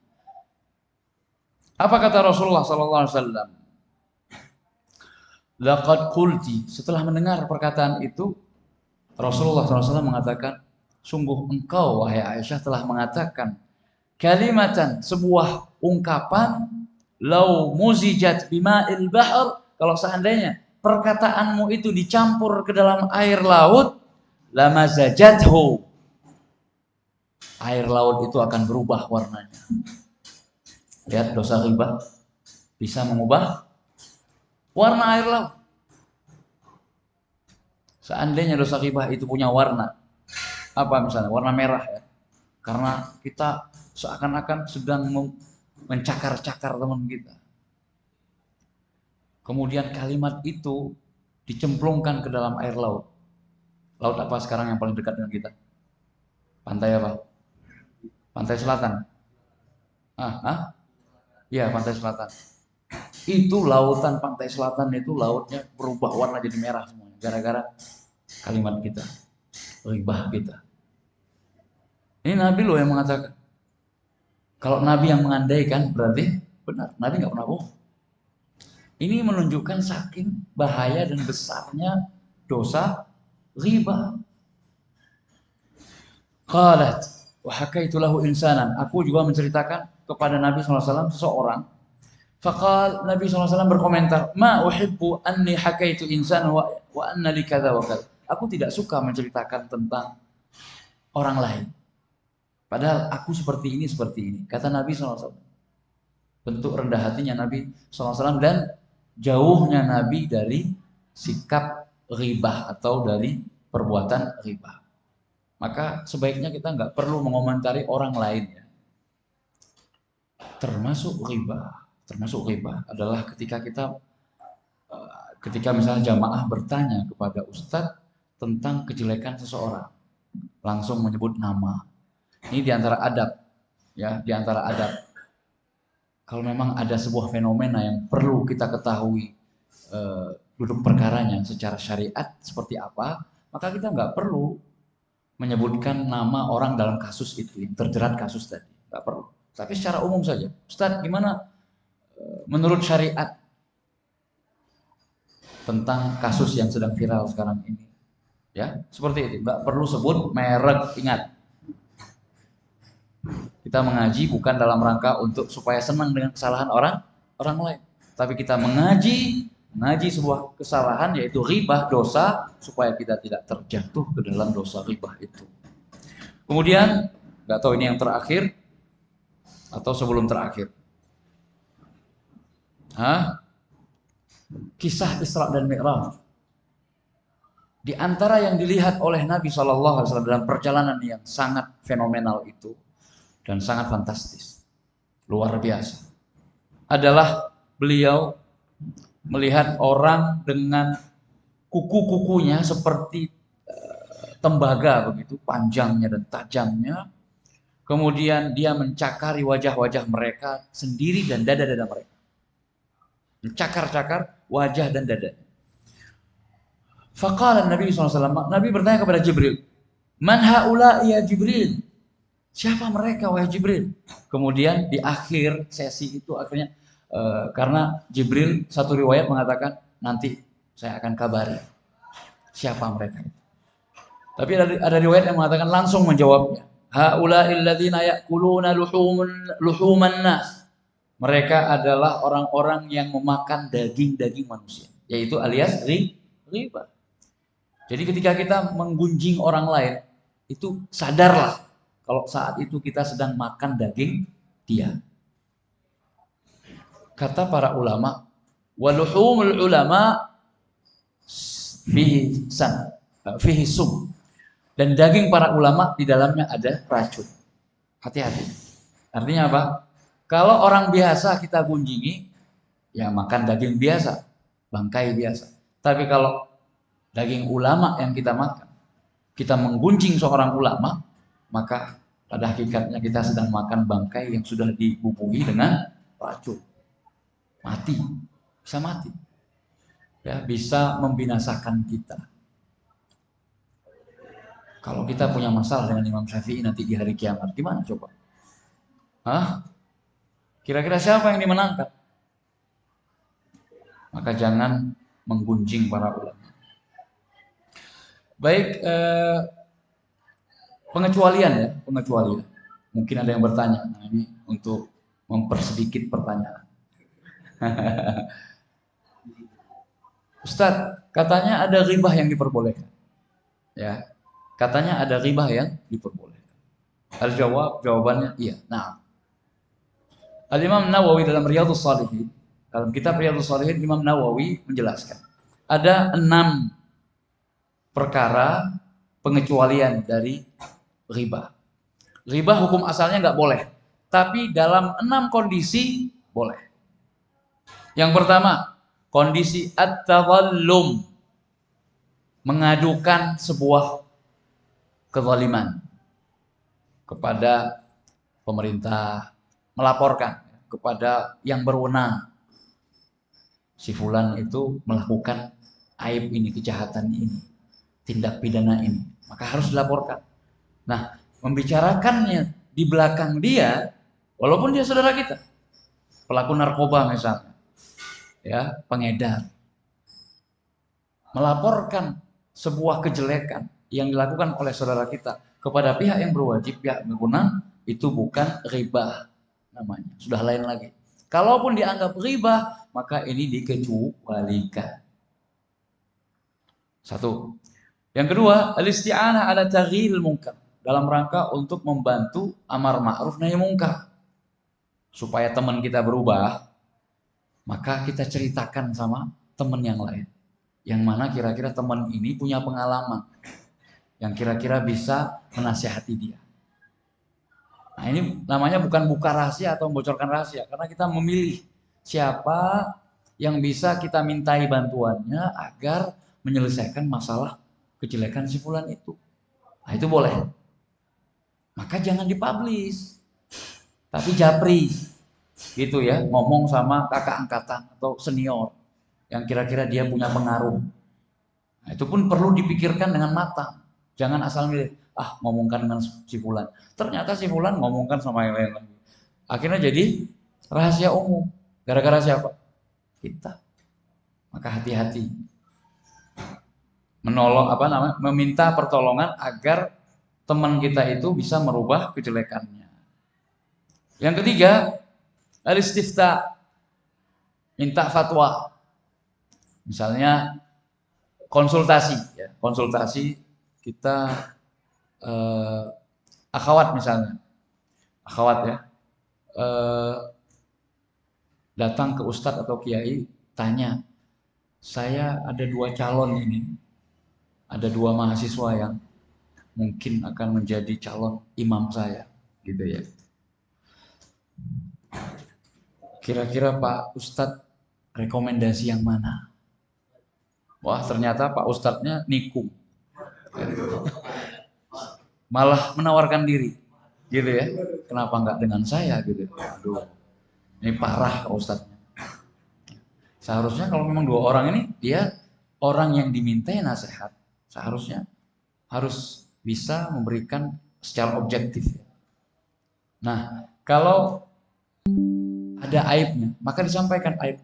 Apa kata Rasulullah sallallahu alaihi wasallam? Laqad qulti. Setelah mendengar perkataan itu, Rasulullah SAW mengatakan, sungguh engkau wahai Aisyah telah mengatakan kalimatan, sebuah ungkapan, lau muzijat bima'il bahr, kalau seandainya perkataanmu itu dicampur ke dalam air laut, lamazajathu, air laut itu akan berubah warnanya. Lihat, dosa ghibah bisa mengubah warna air laut. Seandainya dosa ghibah itu punya warna, apa misalnya warna merah ya, karena kita seakan-akan sedang mencakar-cakar teman kita. Kemudian kalimat itu dicemplungkan ke dalam air laut. Laut apa sekarang yang paling dekat dengan kita? Pantai apa? Pantai selatan. Iya, pantai selatan. Itu lautan pantai selatan itu lautnya berubah warna jadi merah semuanya gara-gara kalimat kita, ghibah kita. Ini Nabi loh yang mengatakan. Kalau Nabi yang mengandaikan berarti benar. Nabi nggak pernah bohong. Ini menunjukkan saking bahaya dan besarnya dosa ghibah. Qalat wa hakaitu lahu insanan. Aku juga menceritakan kepada Nabi SAW seseorang. Faqal, Nabi SAW berkomentar, ma uhibbu anni hakaitu insan wa anna li kadza wa kadza. Aku tidak suka menceritakan tentang orang lain. Padahal aku seperti ini, kata Nabi SAW. Bentuk rendah hatinya Nabi SAW dan jauhnya Nabi dari sikap ghibah atau dari perbuatan ghibah. Maka sebaiknya kita nggak perlu mengomentari orang lain ya. Termasuk ghibah adalah ketika misalnya jamaah bertanya kepada ustadz tentang kejelekan seseorang, langsung menyebut nama. Ini diantara adab, ya, diantara adab. Kalau memang ada sebuah fenomena yang perlu kita ketahui duduk perkaranya secara syariat seperti apa, maka kita nggak perlu menyebutkan nama orang dalam kasus itu yang terjerat kasus tadi, nggak perlu. Tapi secara umum saja, Ustadz, gimana menurut syariat tentang kasus yang sedang viral sekarang ini? Ya, seperti itu. Nggak perlu sebut merek, ingat. Kita mengaji bukan dalam rangka untuk supaya senang dengan kesalahan orang lain, tapi kita mengaji sebuah kesalahan yaitu ghibah, dosa, supaya kita tidak terjatuh ke dalam dosa ghibah itu. Kemudian, nggak tahu ini yang terakhir atau sebelum terakhir. Kisah Isra dan Mi'raj. Di antara yang dilihat oleh Nabi SAW dalam perjalanan yang sangat fenomenal itu dan sangat fantastis, luar biasa, adalah beliau melihat orang dengan kuku-kukunya seperti tembaga begitu, panjangnya dan tajamnya. Kemudian dia mencakari wajah-wajah mereka sendiri dan dada-dada mereka. Mencakar-cakar wajah dan dada. Faqala Nabi SAW, Nabi bertanya kepada Jibril, man haula ya Jibril? Siapa mereka wahai Jibril? Kemudian di akhir sesi itu akhirnya karena Jibril satu riwayat mengatakan nanti saya akan kabari siapa mereka itu. Tapi ada riwayat yang mengatakan langsung menjawabnya. Haula'il ladzina ya'kuluna luhuman nas. Mereka adalah orang-orang yang memakan daging-daging manusia, yaitu alias riba. Jadi ketika kita menggunjing orang lain, itu sadarlah kalau saat itu kita sedang makan daging dia. Kata para ulama, waluhumul ulama fihi sum. Dan daging para ulama di dalamnya ada racun. Hati-hati. Artinya apa? Kalau orang biasa kita gunjingi, ya makan daging biasa, bangkai biasa. Tapi kalau daging ulama yang kita makan, kita menggunjing seorang ulama, maka pada hakikatnya kita sedang makan bangkai yang sudah dibubuhi dengan racun. Mati, bisa mati. Ya, bisa membinasakan kita. Kalau kita punya masalah dengan Imam Syafi'i nanti di hari kiamat, gimana coba? Kira-kira siapa yang dimenangkan? Maka jangan menggunjing para ulama. Baik, pengecualian ya, pengecualian. Mungkin ada yang bertanya, nah ini untuk mempersedikit pertanyaan. Ustadz, katanya ada ghibah yang diperbolehkan. Ya, katanya ada ghibah yang diperbolehkan. Jawabannya iya. Nah, Al-Imam Nawawi dalam Riyadhus Shalihin, dalam kitab Riyadhus Shalihin, Imam Nawawi menjelaskan ada 6 perkara pengecualian dari ghibah. Ghibah hukum asalnya nggak boleh, tapi dalam 6 kondisi boleh. Yang pertama, kondisi at-tadhallum, mengadukan sebuah kezaliman kepada pemerintah, melaporkan kepada yang berwenang. Si fulan itu melakukan aib ini, kejahatan ini, tindak pidana ini, maka harus dilaporkan. Nah, membicarakannya di belakang dia, walaupun dia saudara kita, pelaku narkoba misalnya, ya, pengedar, melaporkan sebuah kejelekan yang dilakukan oleh saudara kita kepada pihak yang berwajib, pihak berwenang, itu bukan ghibah namanya, sudah lain lagi. Kalaupun dianggap ghibah, maka ini dikecualikan. Satu. Yang kedua, al-isti'anah ala taghyiril munkar, dalam rangka untuk membantu amar ma'ruf nahi munkar. Supaya teman kita berubah, maka kita ceritakan sama teman yang lain. Yang mana kira-kira teman ini punya pengalaman yang kira-kira bisa menasihati dia. Nah, ini namanya bukan buka rahasia atau membocorkan rahasia, karena kita memilih siapa yang bisa kita mintai bantuannya agar menyelesaikan masalah kejelekan si fulan itu. Nah, itu boleh. Maka jangan dipublish, tapi japri gitu ya, ngomong sama kakak angkatan atau senior yang kira-kira dia punya pengaruh. Nah, itu pun perlu dipikirkan dengan matang. Jangan asal milih, ngomongkan dengan si fulan. Ternyata si fulan ngomongkan sama yang lain lagi. Akhirnya jadi rahasia umum. Gara-gara siapa? Kita. Maka hati-hati. Meminta pertolongan agar teman kita itu bisa merubah kejelekannya. Yang ketiga, al-istifta, minta fatwa. Misalnya konsultasi, ya. Konsultasi kita akhwat misalnya, akhwat ya, datang ke ustadz atau kiai, tanya, saya ada 2 calon ini, ada 2 mahasiswa yang mungkin akan menjadi calon imam saya, gitu ya. Kira-kira Pak Ustadz rekomendasi yang mana? Wah, ternyata Pak Ustadznya nikung, malah menawarkan diri, gitu ya. Kenapa nggak dengan saya, gitu? Aduh, ini parah Pak Ustadznya. Seharusnya kalau memang 2 orang ini, dia orang yang dimintai nasihat, seharusnya harus bisa memberikan secara objektif. Nah, kalau ada aibnya, maka disampaikan aib.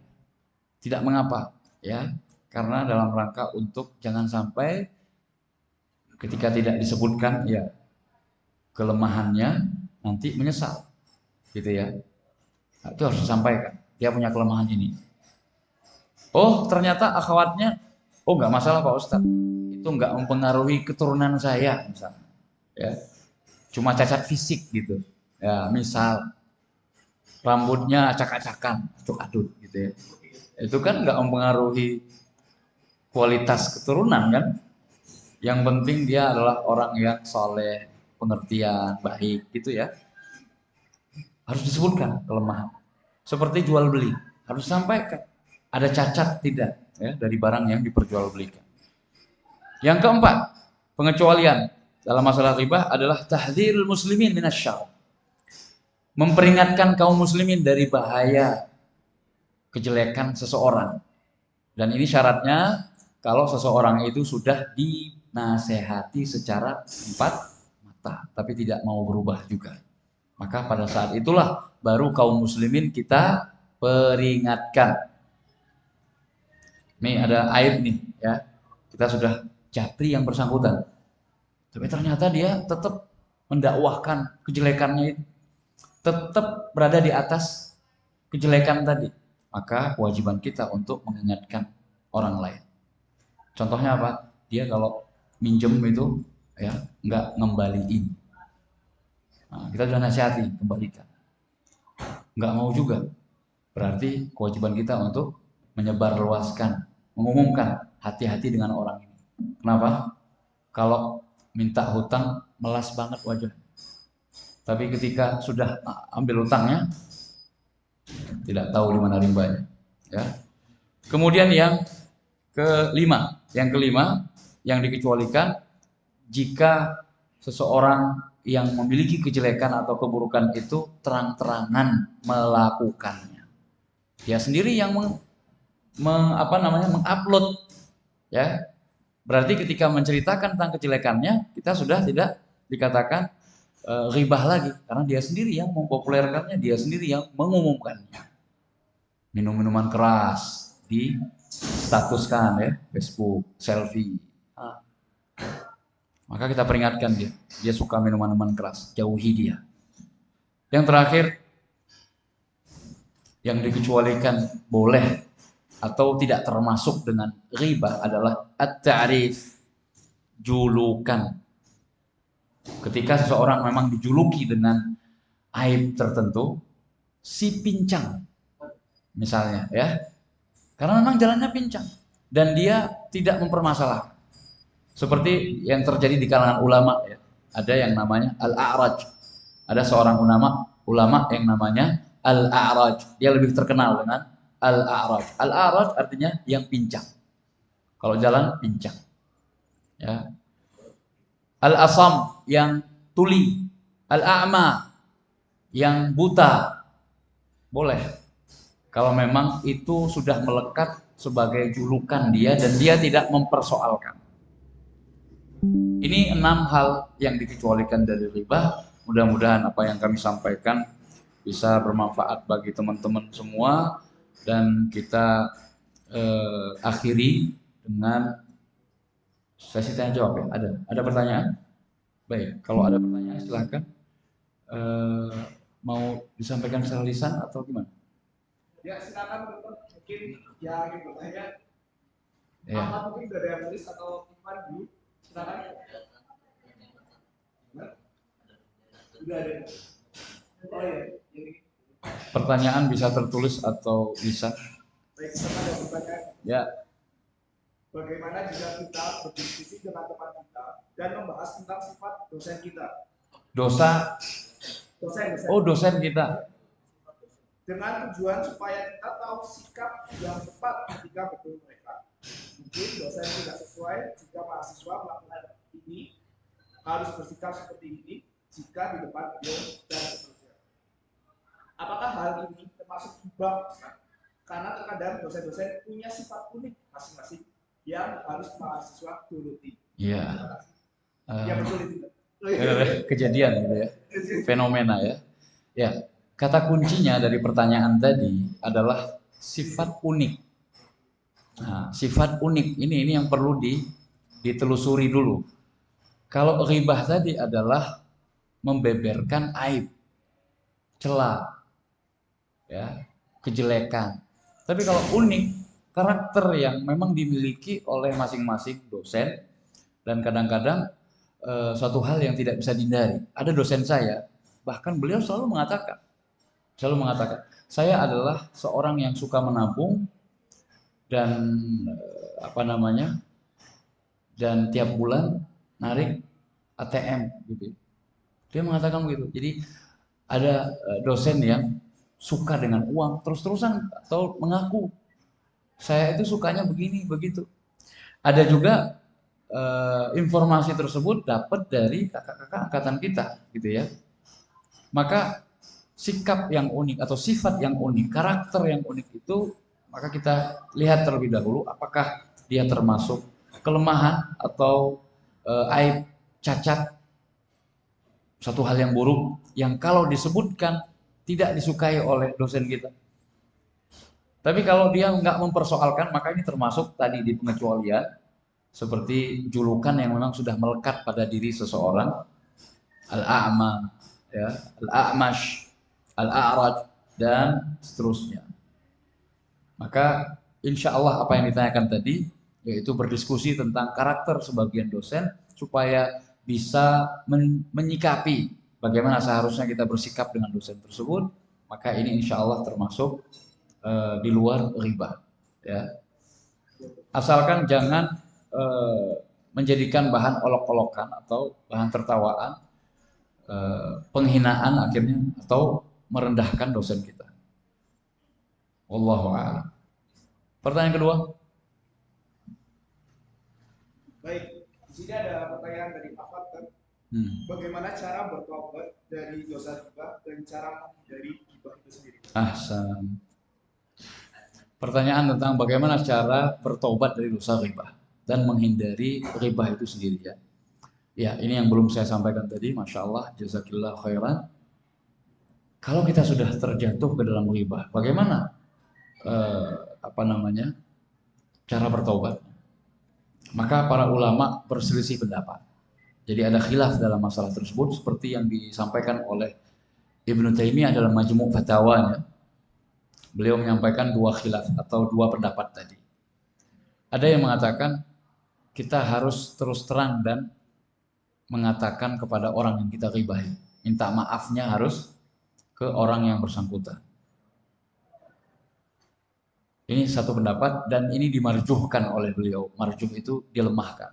Tidak mengapa, ya, karena dalam rangka untuk jangan sampai ketika tidak disebutkan ya kelemahannya nanti menyesal, gitu ya. Nah, itu harus disampaikan. Dia punya kelemahan ini. Oh, ternyata akhwatnya, oh nggak masalah Pak Ustadz, itu nggak mempengaruhi keturunan saya, misalnya, ya, cuma cacat fisik gitu, ya, misal rambutnya acak-acakan, acuk-adut gitu ya. Itu kan nggak mempengaruhi kualitas keturunan kan. Yang penting dia adalah orang yang soleh, pengertian, baik gitu ya. Harus disebutkan kelemahan. Seperti jual beli, harus disampaikan. Ada cacat tidak ya dari barang yang diperjualbelikan. Yang keempat, pengecualian dalam masalah riba adalah tahdzirul muslimin minasyarr. Memperingatkan kaum muslimin dari bahaya kejelekan seseorang. Dan ini syaratnya kalau seseorang itu sudah dinasehati secara empat mata, tapi tidak mau berubah juga. Maka pada saat itulah baru kaum muslimin kita peringatkan. Nih ada aib nih ya. Kita sudah japri yang bersangkutan. Tapi ternyata dia tetap mendakwahkan kejelekannya itu. Tetap berada di atas kejelekan tadi. Maka kewajiban kita untuk mengingatkan orang lain. Contohnya apa? Dia kalau minjem itu ya nggak ngembaliin. Nah, kita sudah nasihati, kembalikan. Nggak mau juga. Berarti kewajiban kita untuk menyebarluaskan, mengumumkan hati-hati dengan orang ini. Kenapa? Kalau minta hutang melas banget wajah. Tapi ketika sudah ambil hutangnya, tidak tahu di mana rimbanya. Ya. Kemudian yang kelima yang dikecualikan jika seseorang yang memiliki kejelekan atau keburukan itu terang-terangan melakukannya. Dia sendiri yang mengupload, ya. Berarti ketika menceritakan tentang kejelekannya, kita sudah tidak dikatakan ghibah lagi karena dia sendiri yang mempopulerkannya, dia sendiri yang mengumumkannya. Minum-minuman keras di statuskan ya, Facebook, selfie. Maka kita peringatkan dia suka minuman keras, jauhi dia. Yang terakhir, yang dikecualikan boleh atau tidak termasuk dengan ghibah adalah at-ta'rif, julukan. Ketika seseorang memang dijuluki dengan aib tertentu, si pincang misalnya ya, karena memang jalannya pincang dan dia tidak mempermasalahkan. Seperti yang terjadi di kalangan ulama ya. Ada yang namanya Al-A'raj. Ada seorang ulama yang namanya Al-A'raj. Dia lebih terkenal dengan Al-A'raj. Al-A'raj artinya yang pincang. Kalau jalan pincang. Ya. Al-Asam yang tuli. Al-A'ma yang buta. Boleh. Kalau memang itu sudah melekat sebagai julukan dia dan dia tidak mempersoalkan. Ini 6 hal yang dikecualikan dari riba. Mudah-mudahan apa yang kami sampaikan bisa bermanfaat bagi teman-teman semua dan kita akhiri dengan sesi tanya jawab ya. Ada pertanyaan? Baik, kalau ada pertanyaan silahkan. Mau disampaikan secara lisan atau gimana? Ya silakan mungkin ya gitu ya. Ya. Mungkin dari yang tulis atau Ivan dulu. Silakan. Sudah ada. Oh iya. Pertanyaan bisa tertulis atau bisa. Baik, ada pertanyaan. Ya. Bagaimana jika kita berdiskusi dengan teman kita dan membahas tentang sifat dosen kita? Dosen. Oh, dosen kita. Dengan tujuan supaya kita tahu sikap yang tepat ketika bertemu mereka. Mungkin dosen tidak sesuai jika mahasiswa melakukan ini harus bersikap seperti ini jika di depan beliau dan seterusnya. Apakah hal ini termasuk hibah? Karena terkadang dosen-dosen punya sifat unik masing-masing yang harus mahasiswa turuti. Iya. Ya betul itu. Kejadian gitu ya. Fenomena ya. Ya, kata kuncinya dari pertanyaan tadi adalah sifat unik. Nah, sifat unik ini yang perlu ditelusuri dulu. Kalau ghibah tadi adalah membeberkan aib, celah, ya, kejelekan. Tapi kalau unik, karakter yang memang dimiliki oleh masing-masing dosen dan kadang-kadang suatu hal yang tidak bisa dihindari. Ada dosen saya, bahkan beliau selalu mengatakan, saya adalah seorang yang suka menabung dan dan tiap bulan narik ATM gitu. Dia mengatakan begitu. Jadi ada dosen yang suka dengan uang terus-terusan atau mengaku saya itu sukanya begini begitu. Ada juga informasi tersebut dapat dari kakak-kakak angkatan kita gitu ya. Maka sikap yang unik atau sifat yang unik, karakter yang unik itu maka kita lihat terlebih dahulu apakah dia termasuk kelemahan atau aib, cacat satu hal yang buruk yang kalau disebutkan tidak disukai oleh dosen kita. Tapi kalau dia nggak mempersoalkan, maka ini termasuk tadi di pengecualian, seperti julukan yang memang sudah melekat pada diri seseorang, al-a'ma, ya, al-a'mash, al-a'raj, dan seterusnya. Maka insya Allah apa yang ditanyakan tadi, yaitu berdiskusi tentang karakter sebagian dosen, supaya bisa menyikapi bagaimana seharusnya kita bersikap dengan dosen tersebut, maka ini insya Allah termasuk di luar riba. Ya. Asalkan jangan menjadikan bahan olok-olokan atau bahan tertawaan, penghinaan akhirnya, atau merendahkan dosen kita. Wallahu a'lam. Pertanyaan kedua. Baik, di sini ada pertanyaan dari Pak Fatur. Bagaimana cara bertobat dari dosa riba dan cara menghindari riba itu sendiri? Ahsan. Pertanyaan tentang bagaimana cara bertobat dari dosa riba dan menghindari riba itu sendiri, ya. Ya, ini yang belum saya sampaikan tadi. Masya Allah, jazakillah khairan. Kalau kita sudah terjatuh ke dalam riba, bagaimana cara bertobat? Maka para ulama berselisih pendapat. Jadi ada khilaf dalam masalah tersebut, seperti yang disampaikan oleh Ibnu Taimiyah dalam Majmu' Fatawanya. Beliau menyampaikan dua khilaf atau dua pendapat tadi. Ada yang mengatakan kita harus terus terang dan mengatakan kepada orang yang kita ribahi, minta maafnya harus ke orang yang bersangkutan. Ini satu pendapat dan ini dimarjuhkan oleh beliau. Marjuh itu dilemahkan.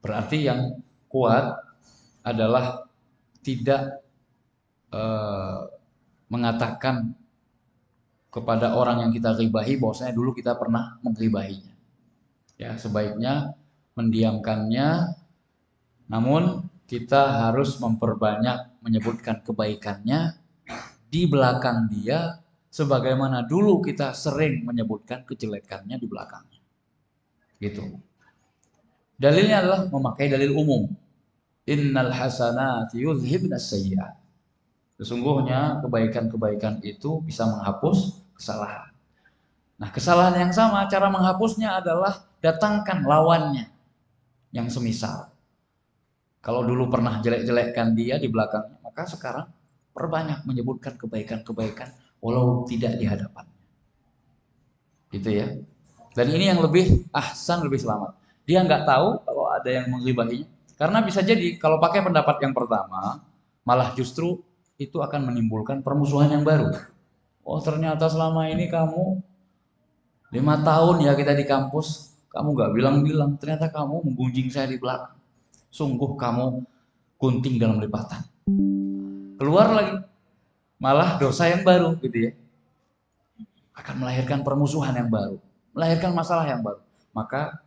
Berarti yang kuat adalah tidak mengatakan kepada orang yang kita ribahi bahwasanya dulu kita pernah mengribahinya. Ya, sebaiknya mendiamkannya, namun kita harus memperbanyak menyebutkan kebaikannya di belakang dia, sebagaimana dulu kita sering menyebutkan kejelekannya di belakangnya. Gitu. Dalilnya adalah memakai dalil umum. Innal hasanati yudhhibnas sayyi'at. Sesungguhnya kebaikan-kebaikan itu bisa menghapus kesalahan. Nah, kesalahan yang sama, cara menghapusnya adalah datangkan lawannya yang semisal. Kalau dulu pernah jelek-jelekkan dia di belakangnya, maka sekarang perbanyak menyebutkan kebaikan-kebaikan walau tidak di hadapannya. Gitu ya. Dan ini yang lebih ahsan, lebih selamat. Dia nggak tahu kalau ada yang menggibahinya. Karena bisa jadi kalau pakai pendapat yang pertama, malah justru itu akan menimbulkan permusuhan yang baru. Oh, ternyata selama ini kamu 5 tahun ya kita di kampus, kamu nggak bilang-bilang, ternyata kamu menggunjing saya di belakang. Sungguh kamu gunting dalam lipatan. Keluar lagi, malah dosa yang baru gitu ya. Akan melahirkan permusuhan yang baru, melahirkan masalah yang baru. Maka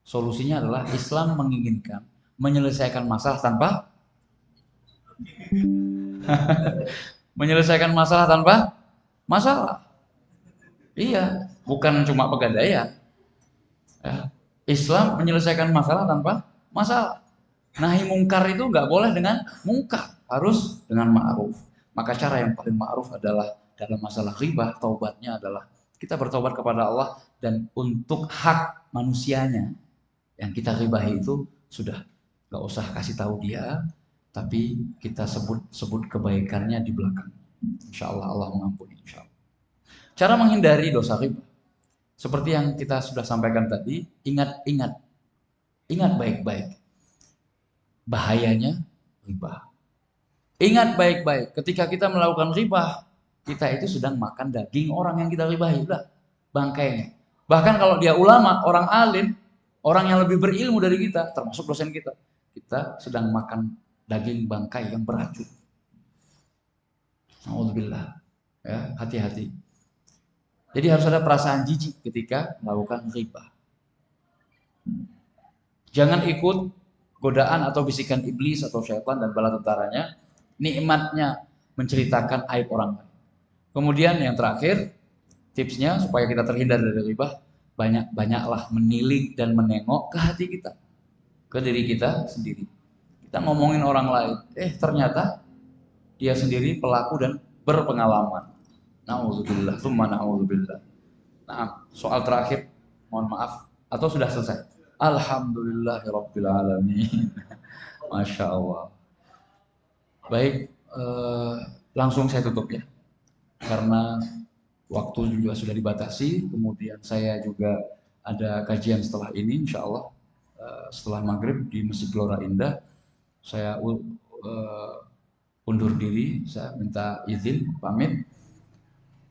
solusinya adalah Islam menginginkan menyelesaikan masalah tanpa menyelesaikan masalah tanpa masalah. Iya, bukan cuma pegadaian. Ya. Islam menyelesaikan masalah tanpa masalah. Nahi mungkar itu nggak boleh dengan mungkar, harus dengan ma'ruf. Maka cara yang paling ma'ruf adalah dalam masalah riba, taubatnya adalah kita bertobat kepada Allah, dan untuk hak manusianya yang kita ribahi itu sudah nggak usah kasih tahu dia, tapi kita sebut kebaikannya di belakang. Insya Allah Allah mengampuni. Insya Allah. Cara menghindari dosa riba, seperti yang kita sudah sampaikan tadi, ingat baik-baik bahayanya riba. Ingat baik-baik, ketika kita melakukan riba, kita itu sedang makan daging orang yang kita ribahi, udah bangkainya. Bahkan kalau dia ulama, orang alim, orang yang lebih berilmu dari kita, termasuk dosen kita sedang makan daging bangkai yang beracun. Alhamdulillah, ya, hati-hati. Jadi harus ada perasaan jijik ketika melakukan riba. Jangan ikut godaan atau bisikan iblis atau syaitan dan bala tentaranya, nikmatnya menceritakan aib orang lain. Kemudian yang terakhir, tipsnya supaya kita terhindar dari riba, banyak-banyaklah menilik dan menengok ke hati kita, ke diri kita sendiri. Kita Kita ngomongin orang lain, ternyata dia sendiri pelaku dan berpengalaman. Na'udzubillah, tsumma na'udzubillah. Nah, soal terakhir, mohon maaf, atau sudah selesai? Alhamdulillahirabbil alamin. Masya Allah. Baik, langsung saya tutup ya, karena waktu juga sudah dibatasi. Kemudian saya juga ada kajian setelah ini, insya Allah setelah maghrib di Masjid Gelora Indah. Saya undur diri, saya minta izin pamit.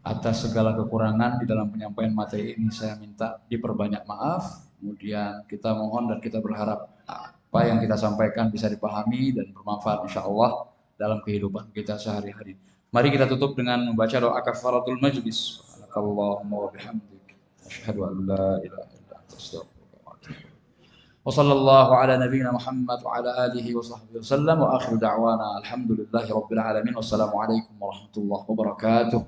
Atas segala kekurangan di dalam penyampaian materi ini saya minta diperbanyak maaf. Kemudian kita mohon dan kita berharap apa yang kita sampaikan bisa dipahami dan bermanfaat insya Allah dalam kehidupan kita sehari-hari. Mari kita tutup dengan membaca doa kafaratul majlis. Subhanakallahumma wa bihamdik, asyhadu an la ilaha illa anta astaghfiruka wa atubu ilaik. Wa sallallahu ala nabiyyina Muhammad wa ala alihi wa sahbihi wasallam wa akhiru da'wana alhamdulillahi rabbil alamin. Wassalamualaikum warahmatullahi wabarakatuh.